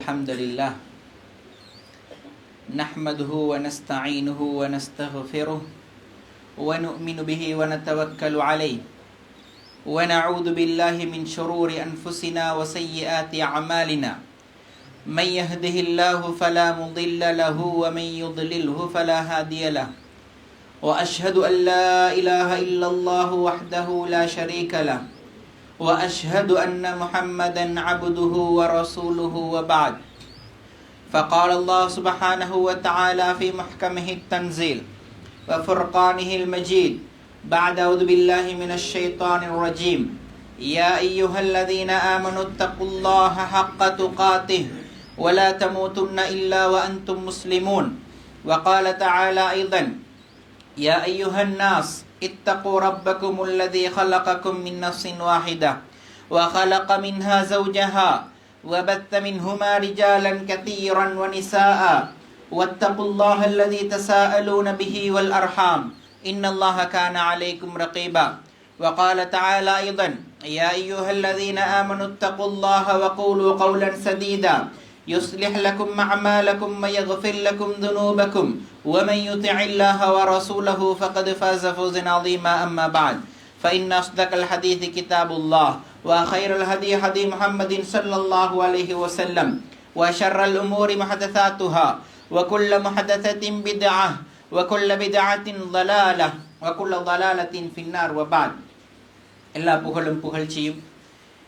الحمد لله نحمده ونستعينه ونستغفره ونؤمن به ونتوكل عليه ونعوذ بالله من شرور أنفسنا وسيئات أعمالنا من يهده الله فلا مضل له ومن يضلله فلا هادي له وأشهد أن لا إله إلا الله وحده لا شريك له وأشهد أن محمدا عبده ورسوله وبعد فقال الله سبحانه وتعالى في محكمه التنزيل وفرقانه المجيد بعد أعوذ بالله من الشيطان الرجيم يا أيها الذين آمنوا اتقوا الله حق تقاته ولا تموتن إلا وأنتم مسلمون وقال تعالى أيضا يا أيها الناس اتقوا ربكم الذي خلقكم من نفس واحدة وخلق منها زوجها وبث منهما رجالا كثيرا ونساء واتقوا الله الذي تساءلون به والأرحام إن الله كان عليكم رقيبا وقال تعالى أيضا يا أيها الذين آمنوا اتقوا الله وقولوا قولا سديدا يصلح لكم أعمالكم ويغفر لكم ذنوبكم ومن يطع الله ورسوله فقد فاز فوزا عظيما أما بعد فإن أصدق الحديث كتاب الله وخير الهدي هدي محمد صلى الله عليه وسلم وشر الأمور محدثاتها وكل محدثة بدعة وكل بدعة ضلالة وكل ضلالة في النار وبعد எல்லா புகழும் புகழ்ச்சியும்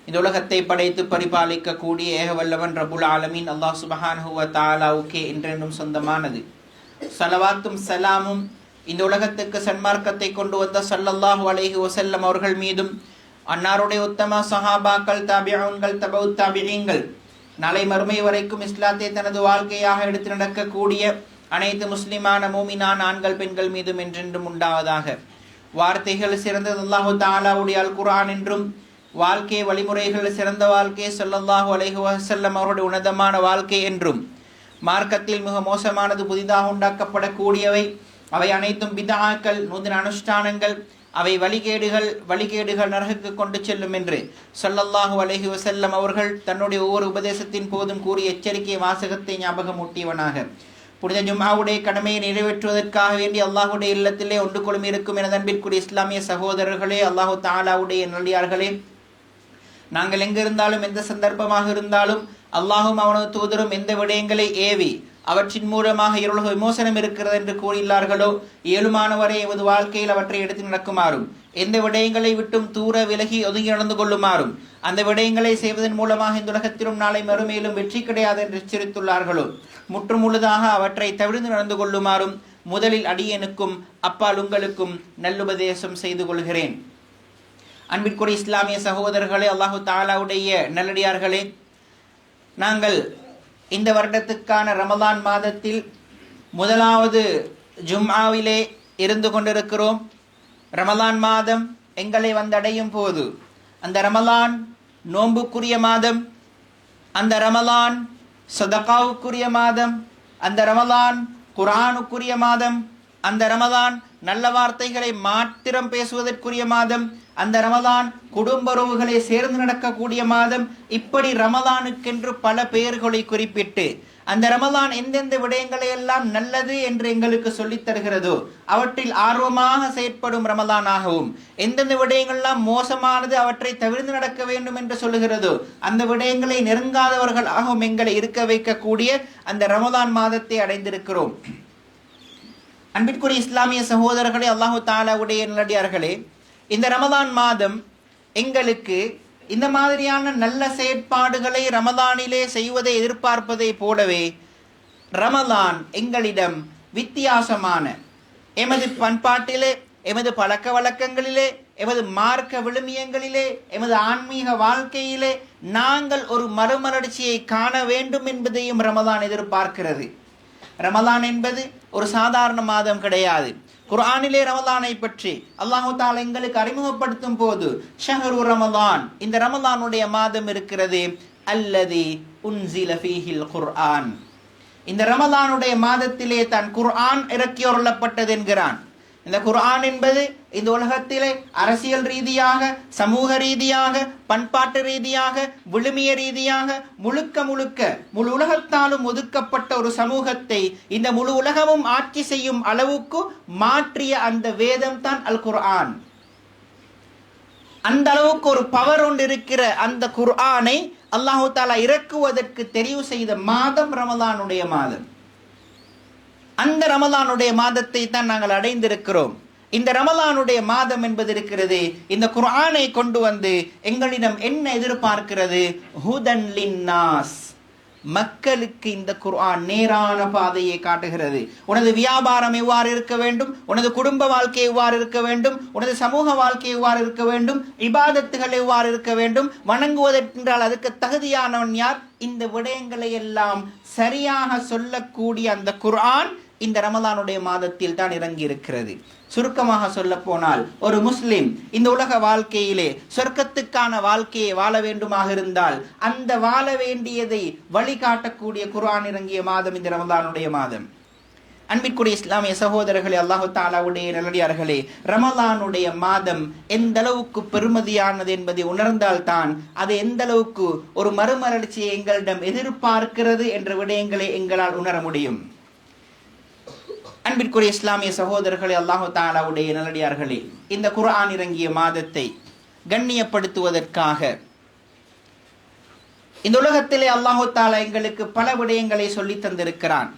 இந்த உலகத்தை படைத்து பரிபாலிக்க கூடிய ஏகவல்லவன் ரப்புல் ஆலமீன் அல்லாஹ் சுப்ஹானஹு வ தஆலாவுக்கே என்றென்றும் சொந்தமானது. ஸலவாத்தும் ஸலாமும் இந்த உலகத்துக்கு சன்மார்க்கத்தை கொண்டு வந்த ஸல்லல்லாஹு அலைஹி வஸல்லம் அவர்கள் மீதும் அன்னாருடைய உத்தம சஹாபாக்கள் தாபிஊன்கள் தபவுத் தாபிஈன்கள் நாளை மறுமை வரைக்கும் இஸ்லாத்தை தனது வாழ்க்கையாக எடுத்து நடக்கக்கூடிய அனைத்து முஸ்லிமான மூமினான ஆண்கள் பெண்கள் மீதும் என்றென்றும் உண்டாவதாக. வார்த்தைகள் சிறந்தது அல்லாஹு தஆலாவுடைய அல் குர்ஆன் என்றும் வாழ்க்கை வழிமுறைகள் சிறந்த வாழ்க்கை ஸல்லல்லாஹு அலைஹி வஸல்லம் அவருடைய உன்னதமான வாழ்க்கை என்றும் மார்க்கத்தில் மிக மோசமானது புதிதாக உண்டாக்கப்படக்கூடியவை அவை அனைத்தும் பித்ஆக்கள் நூதன அனுஷ்டானங்கள் அவை வழிகேடுகள் நரகுக்கு கொண்டு செல்லும் என்று ஸல்லல்லாஹு அலைஹி வஸல்லம் அவர்கள் தன்னுடைய ஒவ்வொரு உபதேசத்தின் போதும் கூறிய எச்சரிக்கை வாசகத்தை ஞாபகமூட்டியவனாக புனித ஜும்ஆவுடைய கடமையை நிறைவேற்றுவதற்காக வேண்டி அல்லாஹுடைய இல்லத்திலே ஒன்று கொள்ளும் இருக்கும் என அன்பிற்குரிய இஸ்லாமிய சகோதரர்களே, அல்லாஹு தஆலாவுடைய நல்லடியார்களே, நாங்கள் எங்கிருந்தாலும் எந்த சந்தர்ப்பமாக இருந்தாலும் அல்லாஹும் அவனது தூதரும் எந்த விடயங்களை ஏவி அவற்றின் மூலமாக இருளக விமோசனம் இருக்கிறது என்று கூறியுள்ளார்களோ இயலுமானவரை எமது வாழ்க்கையில் அவற்றை எடுத்து நடக்குமாறும் எந்த விடயங்களை விட்டும் தூர விலகி ஒதுங்கி நடந்து கொள்ளுமாறும் அந்த விடயங்களை செய்வதன் மூலமாக இந்த உலகத்திலும் நாளை மறுமையிலும் வெற்றி கிடையாது என்று எச்சரித்துள்ளார்களோ முற்றுமுழுதாக அவற்றை தவிர்த்து நடந்து கொள்ளுமாறும் முதலில் அடியனுக்கும் அப்பால் உங்களுக்கும் நல்லுபதேசம் செய்து கொள்கிறேன். அன்பிற்குரிய இஸ்லாமிய சகோதரர்களே, அல்லாஹு தஆலாவுடைய நல்லடியார்களே, நாங்கள் இந்த வருடத்துக்கான ரமலான் மாதத்தில் முதலாவது ஜும்ஆவிலே இருந்து கொண்டிருக்கிறோம். ரமலான் மாதம் எங்களை வந்தடையும் போது அந்த ரமலான் நோன்புக்குரிய மாதம், அந்த ரமலான் சதகாவுக்குரிய மாதம், அந்த ரமலான் குர்ஆனுக்குரிய மாதம், அந்த ரமலான் நல்ல வார்த்தைகளை மாத்திரம் பேசுவதற்குரிய மாதம், அந்த ரமலான் குடும்ப உறவுகளை சேர்ந்து நடக்கக்கூடிய மாதம். இப்படி ரமலானுக்கென்று பல பெயர்களை குறிப்பிட்டு அந்த ரமலான் எந்தெந்த விடயங்களை எல்லாம் நல்லது என்று எங்களுக்கு சொல்லித் தருகிறதோ அவற்றில் ஆர்வமாக செயற்படும் ரமலானாகவும், எந்தெந்த விடயங்கள்லாம் மோசமானது அவற்றை தவிர்த்து நடக்க வேண்டும் என்று சொல்லுகிறதோ அந்த விடயங்களை நெருங்காதவர்களாகவும் எங்களை இருக்க வைக்கக்கூடிய அந்த ரமலான் மாதத்தை அடைந்திருக்கிறோம். அன்பிற்குரிய இஸ்லாமிய சகோதரர்களே, அல்லாஹு தஆலாவுடைய நல்லடியார்களே, இந்த ரமலான் மாதம் எங்களுக்கு இந்த மாதிரியான நல்ல செயற்பாடுகளை ரமலானிலே செய்வதை எதிர்பார்ப்பதை போலவே ரமலான் எங்களிடம் வித்தியாசமான எமது பண்பாட்டிலே, எமது பழக்க வழக்கங்களிலே, எமது மார்க்க விழுமியங்களிலே, எமது ஆன்மீக வாழ்க்கையிலே நாங்கள் ஒரு மறுமலர்ச்சியை காண வேண்டும் என்பதையும் ரமலான் எதிர்பார்க்கிறது. ரமலான் என்பது ஒரு சாதாரண மாதம் கிடையாது. குர்ஆனிலே ரமலானை பற்றி அல்லாஹு தஆலா எங்களுக்கு அறிமுகப்படுத்தும் போது ஷஹ்ரு ரமலான், இந்த ரமலானுடைய மாதம் இருக்கிறது, அல்லதி உன்சில ஃபீஹில் குர்ஆன், இந்த ரமலானுடைய மாதத்திலே தான் குர்ஆன் இறக்கி அருளப்பட்டது என்கிறான். இந்த குர்ஆன் என்பது இந்த உலகத்திலே அரசியல் ரீதியாக, சமூக ரீதியாக, பண்பாட்டு ரீதியாக, விழுமிய ரீதியாக முழு உலகத்தாலும் ஒதுக்கப்பட்ட ஒரு சமூகத்தை இந்த முழு உலகமும் ஆட்சி செய்யும் அளவுக்கு மாற்றிய அந்த வேதம் தான் அல் குர்ஆன். அந்த அளவுக்கு ஒரு பவர் ஒன்று இருக்கிற அந்த குர்ஆனை அல்லாஹு தஆலா இறக்குவதற்கு தெரிவு செய்த மாதம் ரமலானுடைய மாதம். அந்த ரமலானுடைய மாதத்தை தான் நாங்கள் அடைந்திருக்கிறோம். இந்த ரமலானுடைய மாதம் என்பது இருக்கிறது, இந்த குர்ஆனை கொண்டு வந்து எங்களிடம் என்ன எதிர்பார்க்கிறது? ஹுதன் லின்னாஸ், மக்களுக்கு இந்த குர்ஆன் நேரான பாதையை காட்டுகிறது. உனது வியாபாரம் எவ்வாறு இருக்க வேண்டும், உனது குடும்ப வாழ்க்கை எவ்வாறு இருக்க வேண்டும், உனது சமூக வாழ்க்கை எவ்வாறு இருக்க வேண்டும், இபாதத்துகள் எவ்வாறு இருக்க வேண்டும், வணங்குவதென்றால் அதுக்கு தகுதியானவன் யார், இந்த விடயங்களை எல்லாம் சரியாக சொல்லக்கூடிய அந்த குர்ஆன் இந்த ரமலானுடைய மாதத்தில் தான் இறங்கி இருக்கிறது. சுருக்கமாக சொல்ல போனால், ஒரு முஸ்லிம் இந்த உலக வாழ்க்கையிலே சொர்க்கத்துக்கான வாழ்க்கையை வாழ வேண்டுமாக இருந்தால் அந்த வாழ வேண்டியதை வழிகாட்டக்கூடிய குர்ஆன் இறங்கிய மாதம் இந்த ரமலானுடைய மாதம். அன்பிற்குரிய இஸ்லாமிய சகோதரர்களே, அல்லாஹு தஆலாவுடைய நல்லடியார்களே, ரமலானுடைய மாதம் எந்த அளவுக்கு பெருமதியானது என்பதை உணர்ந்தால்தான் அது எந்த அளவுக்கு ஒரு மறுமலர்ச்சியை எங்களிடம் எதிர்பார்க்கிறது என்ற விடயங்களை எங்களால் உணர முடியும். அன்பிற்குரிய இஸ்லாமிய சகோதரர்களே, அல்லாஹு தஆலாவுடைய நல்லடியார்களே, இந்த குர்ஆன் இறங்கிய மாதத்தை கண்ணியப்படுத்துவதற்காக இந்த உலகத்திலே அல்லாஹு தஆலா எங்களுக்கு பல விடயங்களை சொல்லி தந்திருக்கிறான்.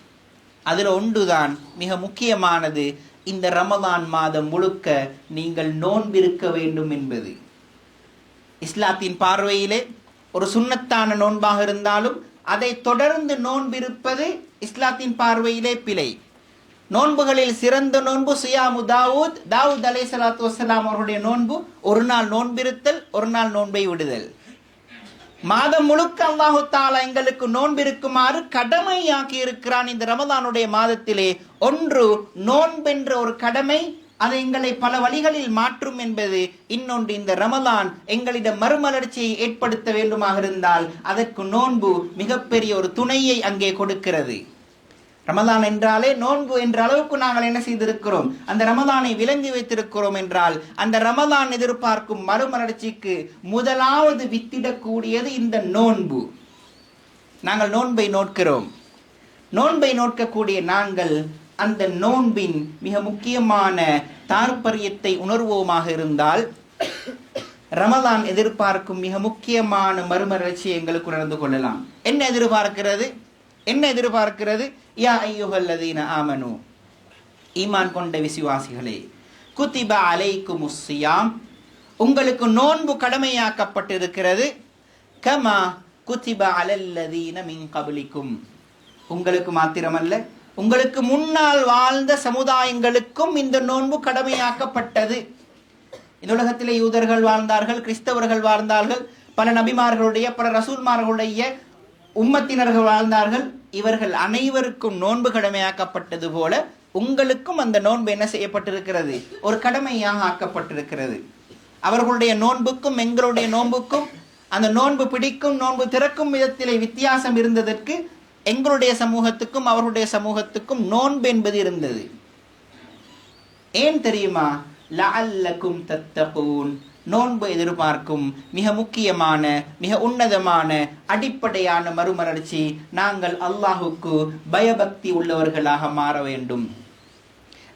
அதில் ஒன்றுதான் மிக முக்கியமானது, இந்த ரமலான் மாதம் முழுக்க நீங்கள் நோன்பிருக்க வேண்டும் என்பது. இஸ்லாத்தின் பார்வையிலே ஒரு சுன்னத்தான நோன்பாக இருந்தாலும் அதை தொடர்ந்து நோன்பிருப்பது இஸ்லாத்தின் பார்வையிலே பிழை. நோன்புகளில் சிறந்த நோன்பு சியாமு தாவூத் அலைஹிஸ்ஸலாத்து வஸ்ஸலாம் அவர்களுடைய நோன்பு, ஒரு நாள் நோன்பிருத்தல், ஒரு நாள் நோன்பை விடுதல். மாதம் முழுக்க அல்லாஹு தஆலா எங்களுக்கு நோன்பிருக்குமாறு கடமையாக்கி இருக்கிறான். இந்த ரமலானுடைய மாதத்திலே ஒன்று நோன்பென்ற ஒரு கடமை, அது எங்களை பல வழிகளில் மாற்றும் என்பது. இன்னொன்று, இந்த ரமலான் எங்களிடம் மறுமலர்ச்சியை ஏற்படுத்த வேண்டுமாக இருந்தால் அதற்கு நோன்பு மிகப்பெரிய ஒரு துணையை அங்கே கொடுக்கிறது. ரமலான் என்றாலே நோன்பு என்ற அளவுக்கு நாங்கள் என்ன செய்திருக்கிறோம், அந்த ரமலானை விளங்கி வைத்திருக்கிறோம் என்றால் அந்த ரமலான் எதிர்பார்க்கும் மறுமலர்ச்சிக்கு முதலாவது வித்திடக்கூடியது இந்த நோன்பு. நாங்கள் நோன்பை நோட்கிறோம். நோன்பை நோக்கக்கூடிய நாங்கள் அந்த நோன்பின் மிக முக்கியமான தாற்பயத்தை உணர்வோமாக இருந்தால் ரமலான் எதிர்பார்க்கும் மிக முக்கியமான மறுமலர்ச்சியை எங்களுக்கு உணர்ந்து கொள்ளலாம். என்ன எதிர்பார்க்கிறது? யா அய்யுஹல்லதீன ஆமனு, ஈமான் கொண்ட விசுவாசிகளே, குத்திப அலைக்குமுஸ் ஸியாம், உங்களுக்கு நோன்பு கடமையாக்கப்பட்டிருக்கிறது. கமா குத்திப அலல்லதீன மின் கப்லிக்கும், உங்களுக்கு மாத்திரமல்ல உங்களுக்கு முன்னால் வாழ்ந்த சமுதாயங்களுக்கும் இந்த நோன்பு கடமையாக்கப்பட்டது. இந்த உலகத்திலே யூதர்கள் வாழ்ந்தார்கள், கிறிஸ்தவர்கள் வாழ்ந்தார்கள், பல நபிமார்களுடைய பல ரசூல்மார்களுடைய உம்மத்தினர்கள் வாழ்ந்தார்கள். இவர்கள் அனைவருக்கும் நோன்பு கடமையாக்கப்பட்டது போல உங்களுக்கும் அந்த நோன்பு என்ன செய்யப்பட்டிருக்கிறது, ஒரு கடமையாக ஆக்கப்பட்டிருக்கிறது. அவர்களுடைய நோன்புக்கும் எங்களுடைய நோன்புக்கும், அந்த நோன்பு பிடிக்கும் நோன்பு திறக்கும் விதத்திலே வித்தியாசம் இருந்ததற்கு எங்களுடைய சமூகத்துக்கும் அவர்களுடைய சமூகத்துக்கும் நோன்பு என்பது இருந்தது. ஏன் தெரியுமா? லஅல்லக்கும் தத்தகூன், நோன்பு எதிர்பார்க்கும் மிக முக்கியமான மிக உன்னதமான அடிப்படையான மறுமலர்ச்சி, நாங்கள் அல்லாஹுக்கு பயபக்தி உள்ளவர்களாக மாற வேண்டும்.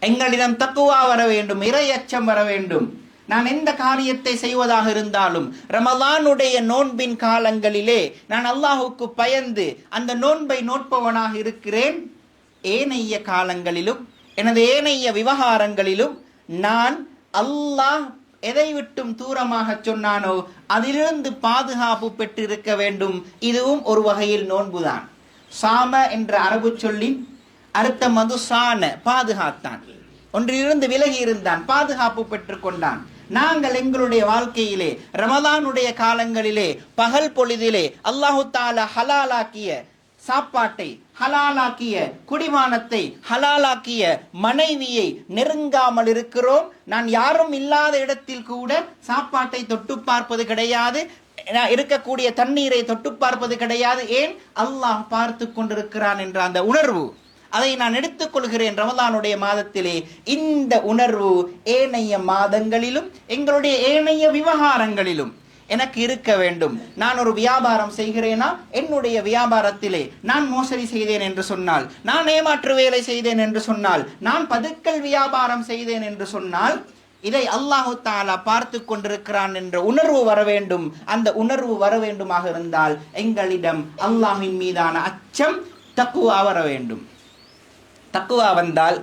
எங்களிடம் தக்குவா வர வேண்டும், இறை அச்சம் வர வேண்டும். நான் எந்த காரியத்தை செய்வதாக இருந்தாலும் ரமலானுடைய நோன்பின் காலங்களிலே நான் அல்லாஹுக்கு பயந்து அந்த நோன்பை நோட்பவனாக இருக்கிறேன். ஏனைய காலங்களிலும் எனது ஏனைய விவகாரங்களிலும் நான் அல்லாஹ் எதை விட்டும் தூரமாக சொன்னானோ அதிலிருந்து பாதுகாப்பு பெற்றிருக்க வேண்டும். இதுவும் ஒரு வகையில் நோன்புதான். சாம என்ற அரபு சொல்லின் அர்த்தம் மதுசான, பாதுகாத்தான், ஒன்றிலிருந்து விலகி இருந்தான், பாதுகாப்பு பெற்றுக் கொண்டான். நாங்கள் எங்களுடைய வாழ்க்கையிலே ரமலானுடைய காலங்களிலே பகல் பொழுதிலே அல்லாஹு தஆலா ஹலாலாக்கிய சாப்பாட்டை, ஹலாலாக்கிய குடிமானத்தை, ஹலாலாக்கிய மனைவியை நெருங்காமல் இருக்கிறோம். நான் யாரும் இல்லாத இடத்தில் கூட சாப்பாட்டை தொட்டு பார்ப்பது கிடையாது, இருக்கக்கூடிய தண்ணீரை தொட்டு பார்ப்பது கிடையாது. ஏன்? அல்லாஹ் பார்த்து கொண்டிருக்கிறான் என்ற அந்த உணர்வு, அதை நான் எடுத்துக்கொள்கிறேன் ரமலானுடைய மாதத்திலே. இந்த உணர்வு ஏனைய மாதங்களிலும் எங்களுடைய ஏனைய விவகாரங்களிலும் எனக்கு இருக்க வேண்டும். நான் ஒரு வியாபாரம் செய்கிறேனா, என்னுடைய வியாபாரத்திலே நான் மோசடி செய்தேன் என்று சொன்னால், நான் ஏமாற்று வேலை செய்தேன் என்று சொன்னால், நான் பதுக்கல் வியாபாரம் செய்தேன் என்று சொன்னால், இதை அல்லாஹு தஆலா பார்த்து கொண்டிருக்கிறான் என்ற உணர்வு வர வேண்டும். அந்த உணர்வு வர வேண்டுமாக இருந்தால் எங்களிடம் அல்லாஹ்வின் மீதான அச்சம், தக்வா வர வேண்டும். தக்வா வந்தால்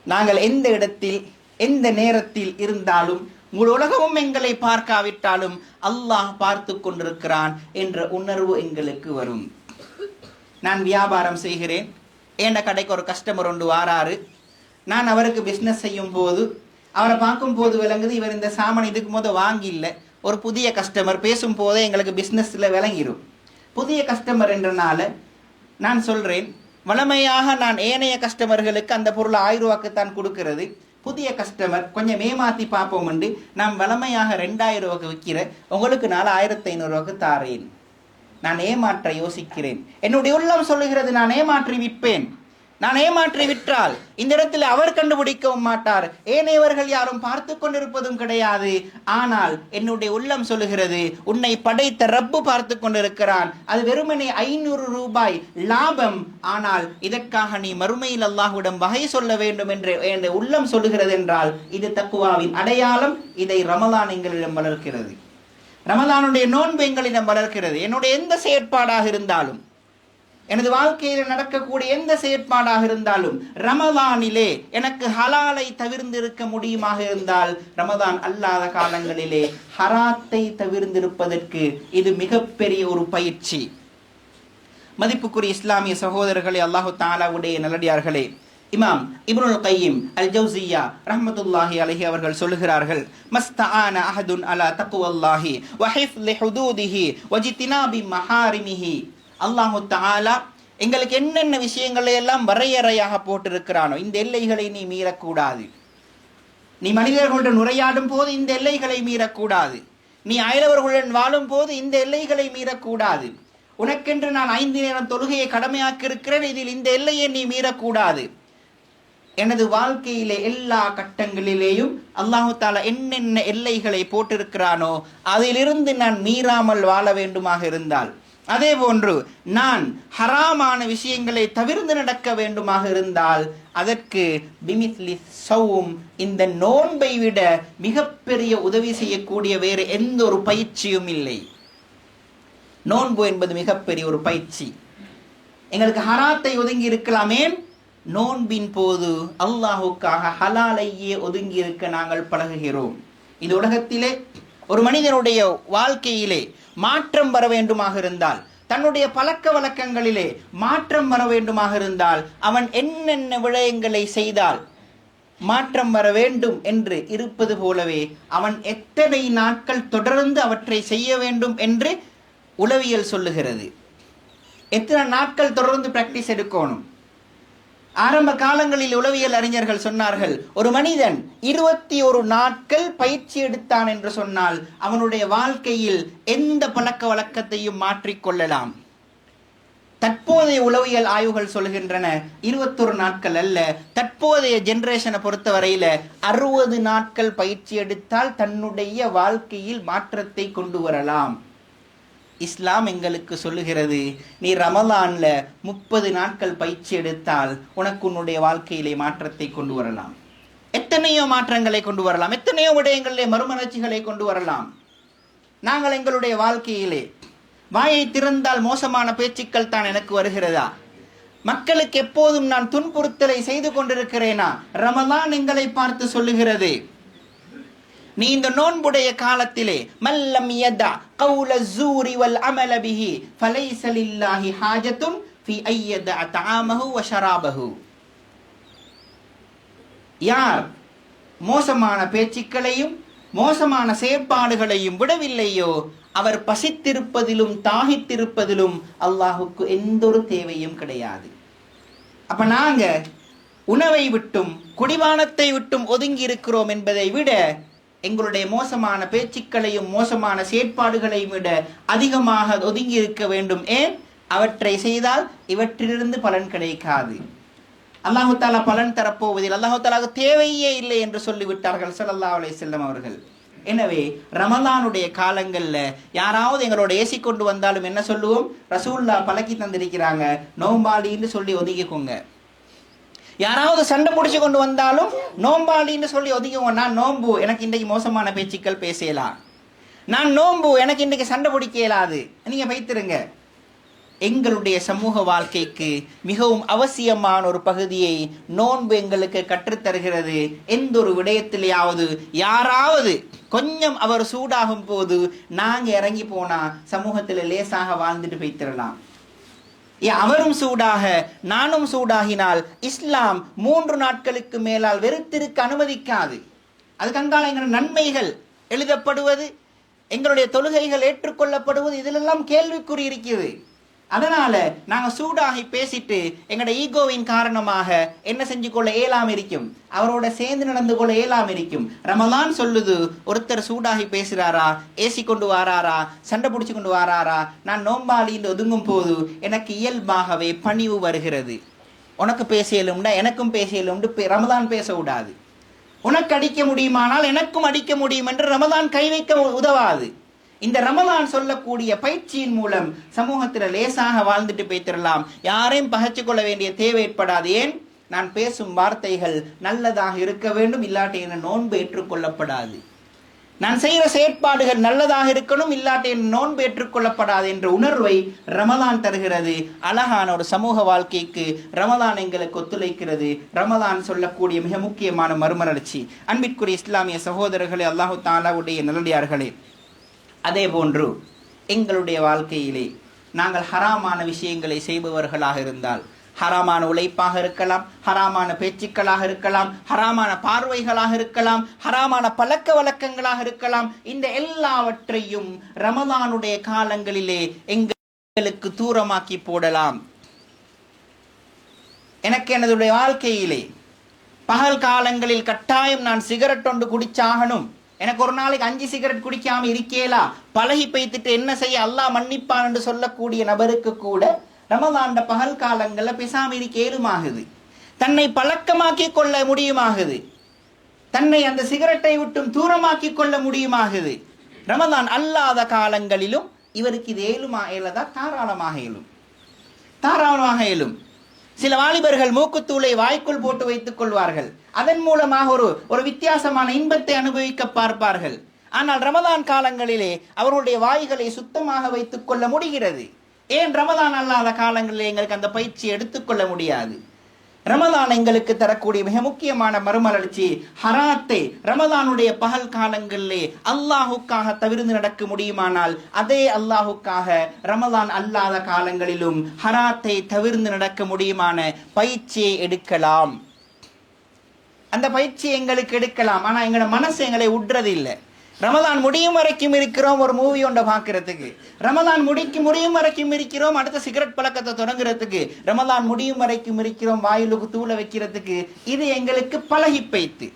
நாங்கள் எந்த இடத்தில் எந்த நேரத்தில் இருந்தாலும், முழு உலகமும் எங்களை பார்க்காவிட்டாலும் அல்லாஹ் பார்த்து கொண்டிருக்கிறான் என்ற உணர்வு எங்களுக்கு வரும். நான் வியாபாரம் செய்கிறேன், என் கடைக்கு ஒரு கஸ்டமர் ஒன்று வாராரு. நான் அவருக்கு பிஸ்னஸ் செய்யும் போது அவரை பார்க்கும் போது விளங்குது, இவர் இந்த சாமான் இதுக்கு முதல் வாங்கில்லை. ஒரு புதிய கஸ்டமர் பேசும் போதே எங்களுக்கு பிஸ்னஸில் விளங்கிடும். புதிய கஸ்டமர் என்றனால நான் சொல்கிறேன், வழமையாக நான் ஏனைய கஸ்டமர்களுக்கு அந்த பொருளை 1000 ரூபாய்க்குத்தான் கொடுக்கிறது. புதிய கஸ்டமர் கொஞ்சம் ஏமாற்றி பார்ப்போம் என்று நான் வழமையாக 2000 ரூபாய்க்கு விற்கிறேன், உங்களுக்கு நான் 1500 ரூபாய்க்கு தாரேன். நான் ஏமாற்ற யோசிக்கிறேன். என்னுடைய உள்ளம் சொல்லுகிறது நான் ஏமாற்றி விற்பேன். நான் ஏமாற்றி விற்றால் இந்த இடத்தில் அவர் கண்டுபிடிக்கவும் மாட்டார், ஏனையவர்கள் யாரும் பார்த்து கொண்டிருப்பதும் கிடையாது. ஆனால் என்னுடைய உள்ளம் சொல்லுகிறது, உன்னை படைத்த ரப்பு பார்த்து கொண்டிருக்கிறான். அது வெறுமனே 500 ரூபாய் லாபம். ஆனால் இதற்காக நீ மறுமையில் அல்லாஹ்விடம் வகை சொல்ல வேண்டும் என்று என் உள்ளம் சொல்லுகிறது என்றால் இது தக்வாவின் அடையாளம். இதை ரமலான் எங்களிடம் வளர்க்கிறது. ரமலானுடைய நோன்பு எங்களிடம் வளர்க்கிறது. என்னுடைய எந்த செயற்பாடாக இருந்தாலும், எனது வாழ்க்கையில் நடக்கக்கூடிய எந்த செயற்பாடாக இருந்தாலும், ரமலானிலே எனக்கு ஹலாலை தவிர்ந்திருக்க முடியுமாக இருந்தால், ரமலான் அல்லாத காலங்களிலே ஹராத்தை தவிர்ந்திருப்பதற்கு இது மிகப்பெரிய ஒரு பயிற்சி. மதிப்புக்குரிய இஸ்லாமிய சகோதரர்களே, அல்லாஹு தஆலாவுடைய நல்லடியார்களே, இமாம் இப்னுல் கையிம் அல் ஜௌசிய்யா ரஹ்மத்துல்லாஹி அலைஹி அவர்கள் சொல்லுகிறார்கள், மஸ்தஆன அஹதுன் அலா தக்வல்லாஹி வ ஹிஃலி ஹுதூதிஹி வ ஜித்னாபி மஹாரிமிஹி. அல்லாஹு தஆலா எங்களுக்கு என்னென்ன விஷயங்களை எல்லாம் வரையறையாக போட்டிருக்கிறானோ, இந்த எல்லைகளை நீ மீறக்கூடாது. நீ மனிதர்களுடன் உரையாடும் போது இந்த எல்லைகளை மீறக்கூடாது. நீ அயலவர்களுடன் வாழும் போது இந்த எல்லைகளை மீறக்கூடாது. உனக்கென்று நான் 5 நேரம் தொழுகையை கடமையாக்கி இருக்கிறேன், இதில் இந்த எல்லையை நீ மீறக்கூடாது. எனது வாழ்க்கையிலே எல்லா கட்டங்களிலேயும் அல்லாஹு தஆலா என்னென்ன எல்லைகளை போட்டிருக்கிறானோ அதிலிருந்து நான் மீறாமல் வாழ வேண்டுமாக இருந்தால், அதே போன்று நான் ஹராமான விஷயங்களை தவிர்த்து நடக்க வேண்டுமாக இருந்தால், அதற்கு பிமித்லி ஸௌம், இந்த நோன்பை விட மிகப்பெரிய உதவி செய்யக்கூடிய வேறு எந்த ஒரு பயிற்சியும் இல்லை. நோன்பு என்பது மிகப்பெரிய ஒரு பயிற்சி. எங்களுக்கு ஹராத்தை ஒதுங்கி இருக்கலாமே, நோன்பின் போது அல்லாஹுக்காக ஹலாலையே ஒதுங்கி இருக்க நாங்கள் பழகுகிறோம். இது உலகத்திலே ஒரு மனிதனுடைய வாழ்க்கையிலே மாற்றம் வர வேண்டுமாக இருந்தால், தன்னுடைய பழக்க வழக்கங்களிலே மாற்றம் வர வேண்டுமாக இருந்தால், அவன் என்னென்ன விடயங்களை செய்தால் மாற்றம் வர வேண்டும் என்று இருப்பது போலவே அவன் எத்தனை நாட்கள் தொடர்ந்து அவற்றை செய்ய வேண்டும் என்று உளவியல் சொல்லுகிறது. எத்தனை நாட்கள் தொடர்ந்து பிராக்டிஸ் எடுக்கணும். ஆரம்ப காலங்களில் உளவியல் அறிஞர்கள் சொன்னார்கள், ஒரு மனிதன் 21 நாட்கள் பயிற்சி எடுத்தான் என்று சொன்னால் அவனுடைய வாழ்க்கையில் எந்த பழக்க வழக்கத்தையும் மாற்றிக்கொள்ளலாம். தற்போதைய உளவியல் ஆய்வுகள் சொல்கின்றன 21 நாட்கள் அல்ல, தற்போதைய ஜெனரேஷனை பொறுத்தவரையில 60 நாட்கள் பயிற்சி எடுத்தால் தன்னுடைய வாழ்க்கையில் மாற்றத்தை கொண்டு வரலாம். இஸ்லாம் எங்களுக்கு சொல்லுகிறது, நீ ரமலான்ல 30 நாட்கள் பயிற்சி எடுத்தால் உனக்கு உன்னுடைய வாழ்க்கையிலே மாற்றத்தை கொண்டு வரலாம். எத்தனையோ மாற்றங்களை கொண்டு வரலாம், எத்தனையோ விடயங்களிலே மறுமலர்ச்சிகளை கொண்டு வரலாம். நாங்கள் எங்களுடைய வாழ்க்கையிலே வாயை திறந்தால் மோசமான பேச்சுக்கள் தான் எனக்கு வருகிறதா? மக்களுக்கு எப்போதும் நான் துன்புறுத்தலை செய்து கொண்டிருக்கிறேனா? ரமலான் எங்களை பார்த்து சொல்லுகிறது, நீ இந்த நோன்புடைய காலத்திலே மல்லம் யதா கௌல ஸூரி வல் அமல பிஹி ஃபலைஸ லில்லாஹி ஹாஜத்துன் ஃபீ அய்யதா தஆமஹு வ ஷராபஹு. யார் மோசமான பேச்சுக்களையும் மோசமான செயற்பாடுகளையும் விடவில்லையோ அவர் பசித்திருப்பதிலும் தாகித்திருப்பதிலும் அல்லாஹுக்கு எந்த ஒரு தேவையும் கிடையாது. அப்ப நாங்க உணவை விட்டும் குடிபானத்தை விட்டும் ஒதுங்கி இருக்கிறோம் என்பதை விட எங்களுடைய மோசமான பேச்சுக்களையும் மோசமான செயற்பாடுகளையும் விட அதிகமாக ஒதுங்கி இருக்க வேண்டும். ஏன்? அவற்றை செய்தால் இவற்றிலிருந்து பலன் கிடைக்காது. அல்லாஹு தாலா பலன் தரப்போவதில் அல்லாஹு தாலாவுக்கு தேவையே இல்லை என்று சொல்லிவிட்டார்கள் ஸல்லல்லாஹு அலைஹி வஸல்லம் அவர்கள். எனவே ரமலானுடைய காலங்கள்ல யாராவது எங்களோட ஏசி கொண்டு வந்தாலும் என்ன சொல்லுவோம்? ரசூலுல்லாஹ் பழக்கி தந்திருக்கிறாங்க, நோம்பாளின்னு சொல்லி ஒதுக்கிக்கோங்க. யாராவது சண்டை பிடிச்சு கொண்டு வந்தாலும் நோம்பாளின்னு சொல்லி ஒதுக்குவோம். நான் நோம்பு, எனக்கு இன்றைக்கு மோசமான பேச்சுக்கள் பேசலாம். நான் நோம்பு, எனக்கு இன்றைக்கு சண்டை பிடிக்க இயலாது, நீங்க வைத்திருங்க. எங்களுடைய சமூக வாழ்க்கைக்கு மிகவும் அவசியமான ஒரு பகுதியை நோன்பு எங்களுக்கு கற்றுத்தருகிறது. எந்த ஒரு விடயத்திலேயாவது யாராவது கொஞ்சம் அவர் சூடாகும் போது நாங்க இறங்கி போனா சமூகத்தில் லேசாக வாழ்ந்துட்டு வைத்திடலாம். அவரும் சூடாக நானும் சூடாகினால் இஸ்லாம் 3 நாட்களுக்கு மேலால் வெறுத்திருக்க அனுமதிக்காது. அதுக்கு அங்கால எங்களுடைய நன்மைகள் எழுதப்படுவது, எங்களுடைய தொழுகைகள் ஏற்றுக்கொள்ளப்படுவது, இதிலெல்லாம் கேள்விக்குறி இருக்கிறது. அதனால நாங்க சூடாகி பேசிட்டு எங்களோட ஈகோவின் காரணமாக என்ன செஞ்சு கொள்ள இயலாம இருக்கும், அவரோட சேர்ந்து நடந்து கொள்ள இயலாம இருக்கும். ரமலான் சொல்லுது, ஒருத்தர் சூடாகி பேசுறாரா, ஏசி கொண்டு வாராரா, சண்டை பிடிச்சு கொண்டு வாராரா, நான் நோம்பாளின்னு ஒதுங்கும் போது எனக்கு இயல்பாகவே பணிவு வருகிறது. உனக்கு பேசலும்னா எனக்கும் பேசலும்னு ரமலான் பேச விடாது. உனக்கு அடிக்க முடியுமானால் எனக்கும் அடிக்க முடியும் என்று ரமலான் கை வைக்க உதவாது. இந்த ரமலான் சொல்லக்கூடிய பயிற்சியின் மூலம் சமூகத்தில் லேசாக வாழ்ந்துட்டு போய்த்திடலாம். யாரையும் பகைச்சு கொள்ள வேண்டிய தேவை ஏற்படாது. ஏன்? நான் பேசும் வார்த்தைகள் நல்லதாக இருக்க வேண்டும், இல்லாட்டி என நோன்பு ஏற்றுக்கொள்ளப்படாது. நான் செய்கிற செயற்பாடுகள் நல்லதாக இருக்கணும், இல்லாட்டி என் நோன்பு ஏற்றுக்கொள்ளப்படாது என்ற உணர்வை ரமலான் தருகிறது. அழகான ஒரு சமூக வாழ்க்கைக்கு ரமலான் எங்களுக்கு ஒத்துழைக்கிறது. ரமலான் சொல்லக்கூடிய மிக முக்கியமான மறுமலர்ச்சி. அன்பிற்குரிய இஸ்லாமிய சகோதரர்களே, அல்லாஹு தாலாவுடைய நல்லடியார்களே, அதே போன்று எங்களுடைய வாழ்க்கையிலே நாங்கள் ஹராமான விஷயங்களை செய்பவர்களாக இருந்தால், ஹராமான உழைப்பாக இருக்கலாம், ஹராமான பேச்சுக்களாக இருக்கலாம், ஹராமான பார்வைகளாக இருக்கலாம், ஹராமான பழக்க வழக்கங்களாக இருக்கலாம், இந்த எல்லாவற்றையும் ரமலானுடைய காலங்களிலே எங்களுக்கு தூரமாக்கி போடலாம். எனக்கு எனது வாழ்க்கையிலே பகல் காலங்களில் கட்டாயம் நான் சிகரெட் ஒன்று குடிச்சாகணும், எனக்கு ஒரு நாளைக்கு 5 சிகரெட் குடிக்காம இருக்கேலா, பழகி பைத்துட்டு என்ன செய்ய அல்லாஹ் மன்னிப்பான் என்று சொல்லக்கூடிய நபருக்கு கூட ரமலான் பகல் காலங்களில் பேசாம இருக்க ஏழுமாகுது. தன்னை பழக்கமாக்கி கொள்ள முடியுமாகுது, தன்னை அந்த சிகரெட்டை விட்டும் தூரமாக்கி கொள்ள முடியுமாகுது. ரமலான் அல்லாத காலங்களிலும் இவருக்கு இது ஏழுதா? தாராளமாக இயலும். சில வாலிபர்கள் மூக்குத்தூளை வாய்க்குள் போட்டு வைத்துக் கொள்வார்கள். அதன் மூலமாக ஒரு வித்தியாசமான இன்பத்தை அனுபவிக்க பார்ப்பார்கள். ஆனால் ரமலான் காலங்களிலே அவர்களுடைய வாய்களை சுத்தமாக வைத்துக் கொள்ள முடிகிறது. ஏன் ரமலான் அல்லாத காலங்களிலே எங்களுக்கு அந்த பயிற்சி எடுத்துக்கொள்ள முடியாது? ரமலான் எங்களுக்கு தரக்கூடிய மிக முக்கியமான மறுமலர்ச்சி ஹராத்தை ரமலானுடைய பகல் காலங்களிலே அல்லாஹுக்காக தவிர்த்து நடக்க முடியுமானால் அதே அல்லாஹுக்காக ரமலான் அல்லாத காலங்களிலும் ஹராத்தை தவிர்த்து நடக்க முடியுமான பயிற்சியை எடுக்கலாம். அந்த பயிற்சியை எங்களுக்கு எடுக்கலாம். ஆனா எங்களோட மனசு எங்களை உட்றது இல்லை. ரமலான் முடியும் வரைக்கும் இருக்கிறோம் ஒரு மூவி ஒன்றை பார்க்கறதுக்கு, ரமலான் முடியும் வரைக்கும் இருக்கிறோம் அடுத்த சிகரெட் பழக்கத்தை தொடங்குறதுக்கு, ரமலான் முடியும் வரைக்கும் இருக்கிறோம் வாயிலுக்கு தூள வைக்கிறதுக்கு. இது எங்களுக்கு பழகி பைத்து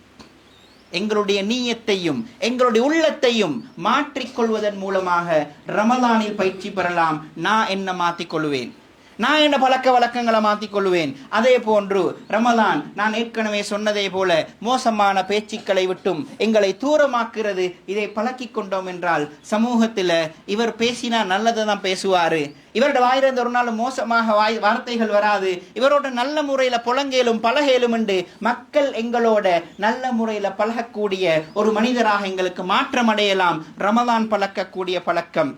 எங்களுடைய நீயத்தையும் எங்களுடைய உள்ளத்தையும் மாற்றிக்கொள்வதன் மூலமாக ரமலானில் பயிற்சி பெறலாம். நான் என்ன மாற்றிக்கொள்வேன், நான் என்ன பழக்க வழக்கங்களை மாற்றிக்கொள்வேன். அதே போன்று ரமலான் நான் ஏற்கனவே சொன்னதே போல மோசமான பேச்சுக்களை விட்டும் எங்களை தூரமாக்குறது. இதை பழக்கி கொண்டோம் என்றால் சமூகத்தில் இவர் பேசினா நல்லதை தான் பேசுவாரு, இவரோட வாயிலிருந்து ஒரு நாள் மோசமாக வார்த்தைகள் வராது, இவரோட நல்ல முறையில் புலங்கேலும் பழகேலும் என்று மக்கள் எங்களோட நல்ல முறையில் பழகக்கூடிய ஒரு மனிதராக எங்களுக்கு மாற்றம் அடையலாம். ரமலான் பழக்கக்கூடிய பழக்கம்.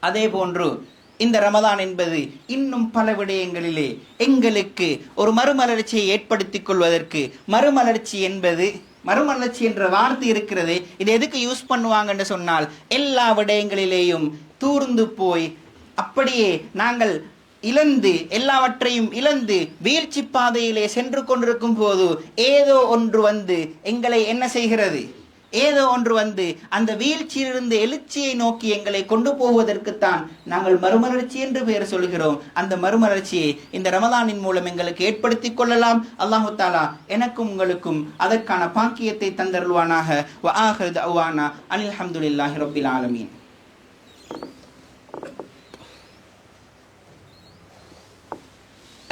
அதே போன்று இந்த ரமலான் என்பது இன்னும் பல விடயங்களிலே எங்களுக்கு ஒரு மறுமலர்ச்சியை ஏற்படுத்திக் கொள்வதற்கு, மறுமலர்ச்சி என்ற வார்த்தை இருக்கிறது, இது எதுக்கு யூஸ் பண்ணுவாங்கன்னு சொன்னால் எல்லா விடயங்களிலேயும் தூர்ந்து போய் அப்படியே நாங்கள் எல்லாவற்றையும் இழந்து வீழ்ச்சி பாதையிலே சென்று கொண்டிருக்கும் போது ஏதோ ஒன்று வந்து எங்களை என்ன செய்கிறது, ஏதோ ஒன்று வந்து அந்த வீழ்ச்சியிலிருந்து எழுச்சியை நோக்கி எங்களை கொண்டு போவதற்குத்தான் நாங்கள் மறுமலர்ச்சி என்று பெயர் சொல்கிறோம். அந்த மறுமலர்ச்சியை இந்த ரமலானின் மூலம் எங்களுக்கு ஏற்படுத்திக் கொள்ளலாம். அல்லாஹு தாலா எனக்கும் உங்களுக்கும் அதற்கான பாக்கியத்தை தந்தருள்வானாக. வ ஆகிரு தஅவானா அனில் ஹம்துலில்லாஹி ரப்பில் ஆலமீன்.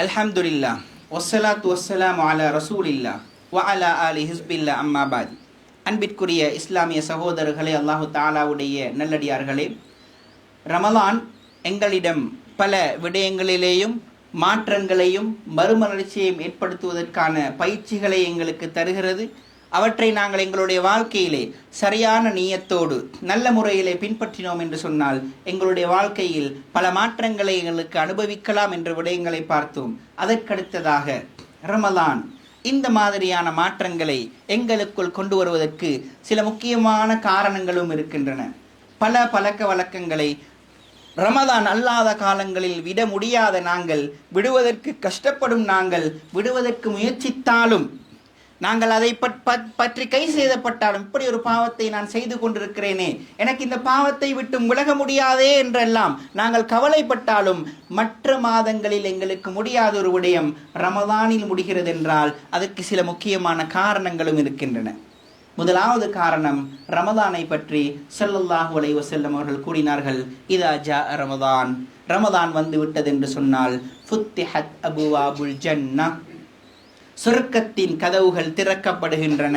அல்ஹம்துலில்லாஹ் வஸ்ஸலாத்து வஸ்ஸலாமு அலா ரசூலில்லாஹ் வ அலா ஆலி ஹிஸ்பில்லாஹ் அம்மா பாத். அன்பிற்குரிய இஸ்லாமிய சகோதரர்களே, அல்லாஹு தஆலாவுடைய நல்லடியார்களே, ரமலான் எங்களிடம் பல விடயங்களிலேயும் மாற்றங்களையும் மறுமலர்ச்சியையும் ஏற்படுத்துவதற்கான பயிற்சிகளை எங்களுக்கு தருகிறது. அவற்றை நாங்கள் எங்களுடைய வாழ்க்கையிலே சரியான நியத்தோடு நல்ல முறையிலே பின்பற்றினோம் என்று சொன்னால் எங்களுடைய வாழ்க்கையில் பல மாற்றங்களை எங்களுக்கு அனுபவிக்கலாம் என்ற விடயங்களை பார்த்தோம். அதற்கடுத்ததாக ரமலான் இந்த மாதிரியான மாற்றங்களை எங்களுக்குள் கொண்டு வருவதற்கு சில முக்கியமான காரணங்களும் இருக்கின்றன. பல பழக்க வழக்கங்களை ரமலான் அல்லாத காலங்களில் விட முடியாத நாங்கள், விடுவதற்கு கஷ்டப்படும் நாங்கள், விடுவதற்கு முயற்சித்தாலும் நாங்கள் அதை பற்றி கை செய்தப்பட்டாலும், இப்படி ஒரு பாவத்தை நான் செய்து கொண்டிருக்கிறேனே, எனக்கு இந்த பாவத்தை விட்டு விலக முடியாதே என்றெல்லாம் நாங்கள் கவலைப்பட்டாலும் மற்ற மாதங்களில் எங்களுக்கு முடியாத ஒரு விடயம் ரமலானில் முடிகிறது என்றால் அதற்கு சில முக்கியமான காரணங்களும் இருக்கின்றன. முதலாவது காரணம், ரமதானை பற்றி ஸல்லல்லாஹு அலைஹி வஸல்லம் அவர்கள் கூறினார்கள், இதா ஜா ரமதான், ரமதான் வந்து விட்டது என்று சொன்னால் ஃபுத்திஹத் அபுவாபுல் ஜன்னah, சொர்க்கத்தின் கதவுகள் திறக்கப்படுகின்றன.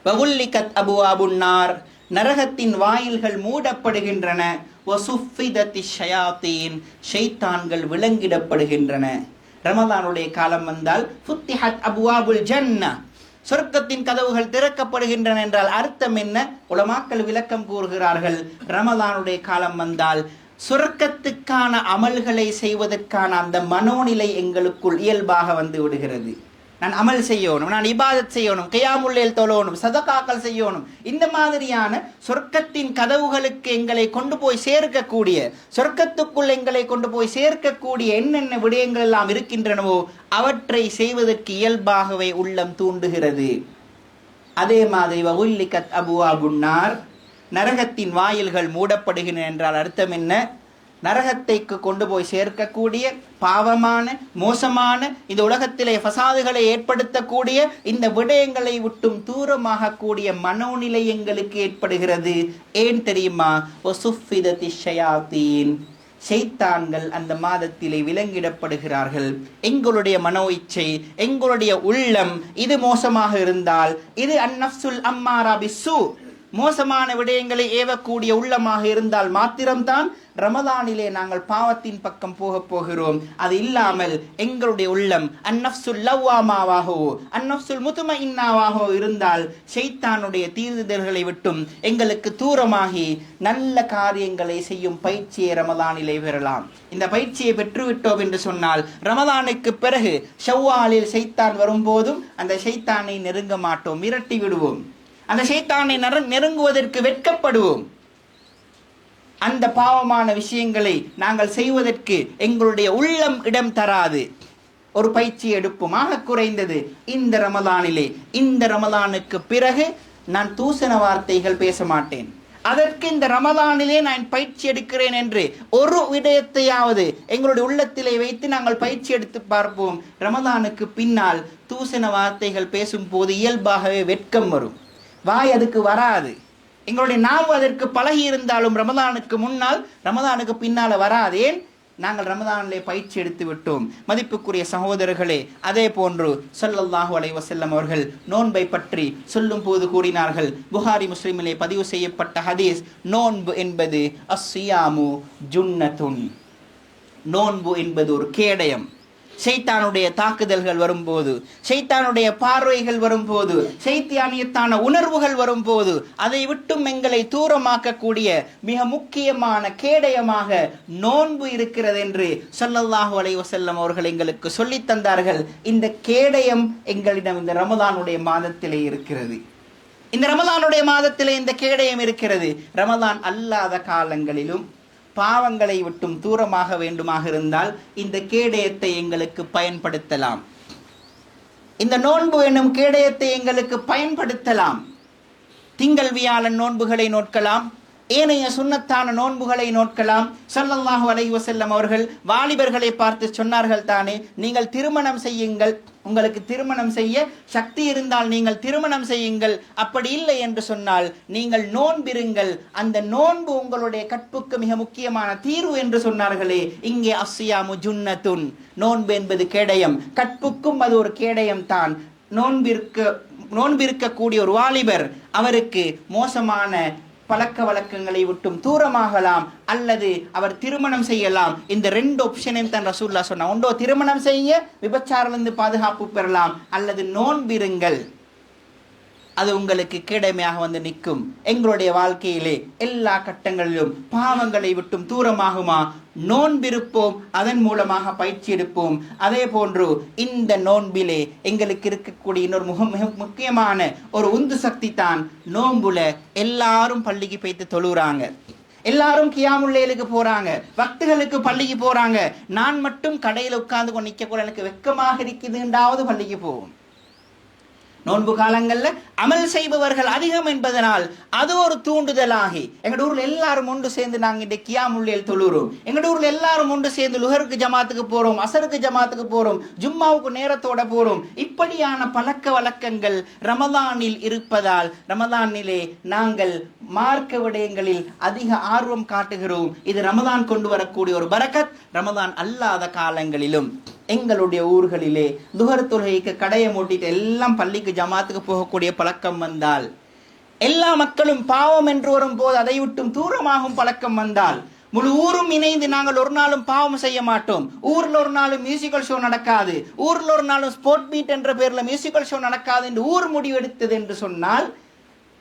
வகுல்லிகத் அபுவாபுன் நார், நரகத்தின் வாயில்கள் மூடப்படுகின்றன. வசுஃபிதத்திஷ் ஷயாத்தீன், ஷைத்தான்கள் விலங்கிடப்படுகின்றன. ரமதானுடைய காலம் வந்தால் ஃபுத்திஹத் அபுவாபுல் ஜன்னah, சொர்க்கத்தின் கதவுகள் திறக்கப்படுகின்றன என்றால் அர்த்தம் என்ன? உலமாக்கள் விளக்கம் கூறுகிறார்கள். ரமலானுடைய காலம் வந்தால் சொர்க்கத்துக்கான அமல்களை செய்வதற்கான அந்த மனோநிலை எங்களுக்குள் இயல்பாக வந்து விடுகிறது. நான் அமல் செய்யணும், நான் இபாதத் செய்யணும், கியாமுல் லைல் தொழணும், சதகாக்கள் செய்யணும். இந்த மாதிரியான சொர்க்கத்தின் கதவுகளுக்கு எங்களை கொண்டு போய் சேர்க்கக்கூடிய, சொர்க்கத்துக்குள் எங்களை கொண்டு போய் சேர்க்கக்கூடிய என்னென்ன விடயங்கள் எல்லாம் இருக்கின்றனவோ அவற்றை செய்வதற்கு இயல்பாகவே உள்ளம் தூண்டுகிறது. அதே மாதிரி வகுல்லிகத் அபுவாபுன் நார், நரகத்தின் வாயில்கள் மூடப்படுகின்றன என்றால் அர்த்தம் என்ன? நரகத்தைக்கு கொண்டு போய் சேர்க்கக்கூடிய பாவமான மோசமான இந்த உலகத்திலே ஃபசாதுகளை ஏற்படுத்தக்கூடிய இந்த விடயங்களை விட்டும் தூரமாக கூடிய மனோநிலை எங்களுக்கு ஏற்படுகிறது. ஏன் தெரியுமா? வசுஃபிதத்திஷ் ஷயாத்தீன், ஷைத்தான்கள் அந்த மாதத்திலே விலங்கிடப்படுகிறார்கள். எங்களுடைய மனோ இச்சை, எங்களுடைய உள்ளம் இது மோசமாக இருந்தால், இது அந்நஃப்சுல் அம்மாரா பிஸ்ஸூ, மோசமான விடயங்களை ஏவக்கூடிய உள்ளமாக இருந்தால் மாத்திரம்தான் ரமதானிலே நாங்கள் பாவத்தின் பக்கம் போகிறோம். அது இல்லாமல் எங்களுடைய உள்ளம் அந்நஃப்சுல் லவ்வாமாவாகவோ அந்நஃப்சுல் முத்மஇன்னாவாகவோ இருந்தால் ஷைத்தானுடைய தீர்வுதல்களை விட்டும் எங்களுக்கு தூரமாகி நல்ல காரியங்களை செய்யும் பயிற்சியை ரமதானிலே பெறலாம். இந்த பயிற்சியை பெற்றுவிட்டோம் என்று சொன்னால் ரமதானுக்கு பிறகு ஷவ்வாலில் ஷைத்தான் வரும்போதும் அந்த ஷைத்தானை நெருங்க மாட்டோம், மிரட்டி விடுவோம். அந்த ஷைத்தானை நெருங்குவதற்கு வெட்கப்படுவோம். அந்த பாவமான விஷயங்களை நாங்கள் செய்வதற்கு எங்களுடைய உள்ளம் இடம் தராது. ஒரு பயிற்சி எடுப்போம். ஆக குறைந்தது இந்த ரமலானிலே, இந்த ரமலானுக்கு பிறகு நான் தூசண வார்த்தைகள் பேச மாட்டேன். அதற்கு இந்த ரமலானிலே நான் பயிற்சி எடுக்கிறேன் என்று ஒரு விடயத்தையாவது எங்களுடைய உள்ளத்திலே வைத்து நாங்கள் பயிற்சி எடுத்து பார்ப்போம். ரமலானுக்கு பின்னால் தூசண வார்த்தைகள் பேசும் போது இயல்பாகவே வெட்கம் வரும், வாய் அதுக்கு வராது. எங்களுடைய நாவு அதற்கு பழகி இருந்தாலும் ரமதானுக்கு முன்னால் ரமதானுக்கு பின்னால் வராது. ஏன்? நாங்கள் ரமதானிலே பயிற்சி எடுத்து விட்டோம். மதிப்புக்குரிய சகோதரர்களே, அதே போன்று ஸல்லல்லாஹு அலைஹி வஸல்லம் அவர்கள் நோன்பை பற்றி சொல்லும் போது கூறினார்கள். புகாரி முஸ்லிமிலே பதிவு செய்யப்பட்ட ஹதீஸ், நோன்பு என்பது அஸ்ஸியாமு ஜுன்னத்துன், நோன்பு என்பது ஒரு கேடயம். ஷைத்தானுடைய தாக்குதல்கள் வரும்போது, ஷைத்தானுடைய பார்வைகள் வரும்போது, ஷைத்தானியத்தான உணர்வுகள் வரும்போது அதை விட்டும் எங்களை தூரமாக்கக்கூடிய மிக முக்கியமான கேடயமாக நோன்பு இருக்கிறது என்று ஸல்லல்லாஹு அலைஹி வஸல்லம் அவர்கள் எங்களுக்கு சொல்லித் தந்தார்கள். இந்த கேடயம் எங்களிடம் இந்த ரமலானுடைய மாதத்திலே இருக்கிறது. இந்த ரமலானுடைய மாதத்திலே இந்த கேடயம் இருக்கிறது. ரமலான் அல்லாத காலங்களிலும் பாவங்களை விட்டும் தூரமாக வேண்டுமாக இருந்தால் இந்த கேடயத்தை எங்களுக்கு பயன்படுத்தலாம். இந்த நோன்பு என்னும் கேடயத்தை எங்களுக்கு பயன்படுத்தலாம். திங்கள் வியாழன் நோன்புகளை நோக்கலாம், ஏனைய சுன்னத்தான நோன்புகளை நோக்கலாம். ஸல்லல்லாஹு அலைஹி வஸல்லம் அவர்கள் வாலிபர்களை பார்த்து சொன்னார்கள் தானே, நீங்கள் திருமணம் செய்யுங்கள், உங்களுக்கு திருமணம் செய்ய சக்தி இருந்தால் நீங்கள் திருமணம் செய்யுங்கள், அப்படி இல்லை என்று சொன்னால் நீங்கள் நோன்பிருங்கள், அந்த நோன்பு உங்களுடைய கற்புக்கு மிக முக்கியமான தீர்வு என்று சொன்னார்களே. இங்கே அஸ்ஸியாமு ஜுன்னத்துன், நோன்பு என்பது கேடயம், கற்புக்கும் அது ஒரு கேடயம் தான். நோன்பிருக்கக்கூடிய ஒரு வாலிபர் அவருக்கு மோசமான பழக்க வழக்கங்களை விட்டும் தூரமாகலாம், அல்லது அவர் திருமணம் செய்யலாம். இந்த 2 ஆப்ஷனையும் தான் ரசூலுல்லாஹ் சொன்னார். ஒன்றோ திருமணம் செய்ய விபச்சாரத்திலிருந்து பாதுகாப்பு பெறலாம், அல்லது நோன்பிருங்கள், அது உங்களுக்கு கேடமையாக வந்து நிற்கும். எங்களுடைய வாழ்க்கையிலே எல்லா கட்டங்களிலும் பாவங்களை விட்டும் தூரமாகுமா? நோன்பிருப்போம், அதன் மூலமாக பயிற்சி எடுப்போம். அதே போன்று இந்த நோன்பிலே எங்களுக்கு இருக்கக்கூடிய இன்னொரு மிக முக்கியமான ஒரு உந்து சக்தி தான், நோன்புல எல்லாரும் பள்ளிக்கு போய்த்து தொழுகிறாங்க, எல்லாரும் கியாமுல் லைலுக்கு போறாங்க, வக்துகளுக்கு பள்ளிக்கு போறாங்க. நான் மட்டும் கடையில் உட்கார்ந்து கொண்டு நிற்க கூட எனக்கு வெக்கமாக இருக்குதுன்றாவது பள்ளிக்கு போவோம். நோன்பு காலங்கள்ல அமல் செய்பவர்கள் அதிகம் என்பதனால் அது ஒரு தூண்டுதலாகி எங்க ஊர்ல எல்லாரும் ஒன்று சேர்ந்து நாங்க இந்த கியாமுல் லைல் தொழுறோம், எங்க ஊர்ல எல்லாரும் ஒன்று சேர்ந்து லுஹருக்கு ஜமாத்துக்கு போறோம், அசருக்கு ஜமாத்துக்கு போறோம், ஜும்மாவுக்கு நேரத்தோட போறோம். இப்படியான பழக்க வழக்கங்கள் ரமலானில் இருப்பதால் ரமலானிலே நாங்கள் மார்க்க விடயங்களில் அதிக ஆர்வம் காட்டுகிறோம். இது ரமலான் கொண்டு வரக்கூடிய ஒரு பரக்கத். ரமலான் அல்லாத காலங்களிலும் எங்களுடைய ஊர்களிலே துஹர் தொழுகைக்கு கடையை மூட்டிட்டு எல்லாம் பள்ளிக்கு ஜமாத்துக்கு போகக்கூடிய பழக்கம் வந்தால், எல்லா மக்களும் பாவம் என்று வரும் போது அதை விட்டும் தூரமாகும் பழக்கம் வந்தால், முழு ஊரும் இணைந்து நாங்கள் ஒரு நாளும் பாவம் செய்ய மாட்டோம், ஊர்ல ஒரு நாளும் மியூசிக்கல் ஷோ நடக்காது, ஊர்ல ஒரு நாளும் ஸ்போர்ட் மீட் என்ற பேர்ல மியூசிக்கல் ஷோ நடக்காது என்று ஊர் முடிவெடுத்தது என்று சொன்னால்,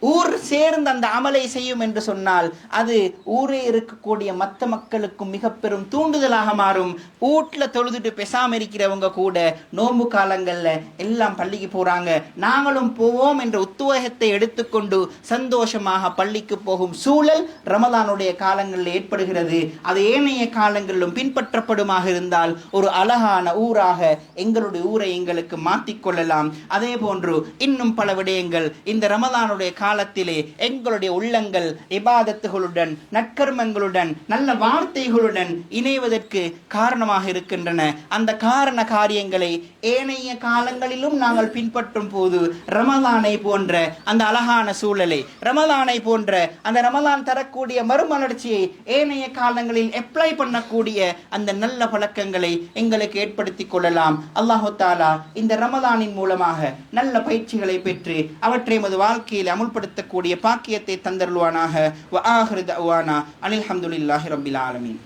ஊர் சேர்ந்து அந்த அமலை செய்யும் என்று சொன்னால், அது ஊரே இருக்கக்கூடிய மற்ற மக்களுக்கும் மிக பெரும் தூண்டுதலாக மாறும். வீட்டில் தொழுதுட்டு பெசாம இருக்கிறவங்க கூட நோன்பு காலங்கள்ல எல்லாம் பள்ளிக்கு போறாங்க, நாங்களும் போவோம் என்ற உத்வேகத்தை எடுத்துக்கொண்டு சந்தோஷமாக பள்ளிக்கு போகும் சூழல் ரமலானுடைய காலங்களில் ஏற்படுகிறது. அது ஏனைய காலங்களிலும் பின்பற்றப்படுமாக இருந்தால் ஒரு அழகான ஊராக எங்களுடைய ஊரை எங்களுக்கு மாற்றிக்கொள்ளலாம். அதே போன்று இன்னும் பல விடயங்கள் இந்த ரமலானுடைய காலத்திலே எங்களுடைய உள்ளங்கள் இபாதத்துகளுடன் நற்கர்மங்களுடன் நல்ல வார்த்தைகளுடன் இணைவதற்கு காரணமாக இருக்கின்றன. அந்த காரண காரியங்களை ஏனைய காலங்களிலும் நாங்கள் பின்பற்றும் போது ரமலானை போன்ற அந்த அழகான சூழலை, ரமலானை போன்ற அந்த ரமலான் தரக்கூடிய மறுமலர்ச்சியை ஏனைய காலங்களில் அப்ளை பண்ணக்கூடிய அந்த நல்ல பழக்கங்களை எங்களுக்கு ஏற்படுத்திக் கொள்ளலாம். அல்லாஹு தஆலா இந்த ரமலானின் மூலமாக நல்ல பயிற்சிகளை பெற்று அவற்றை எமது வாழ்க்கையில் அமுல்படுத்தக்கூடிய பாக்கியத்தை தந்தருள்வானாக. வ ஆகிரு தஅவானா அல்ஹம்துலில்லாஹி ரப்பில் ஆலமீன்.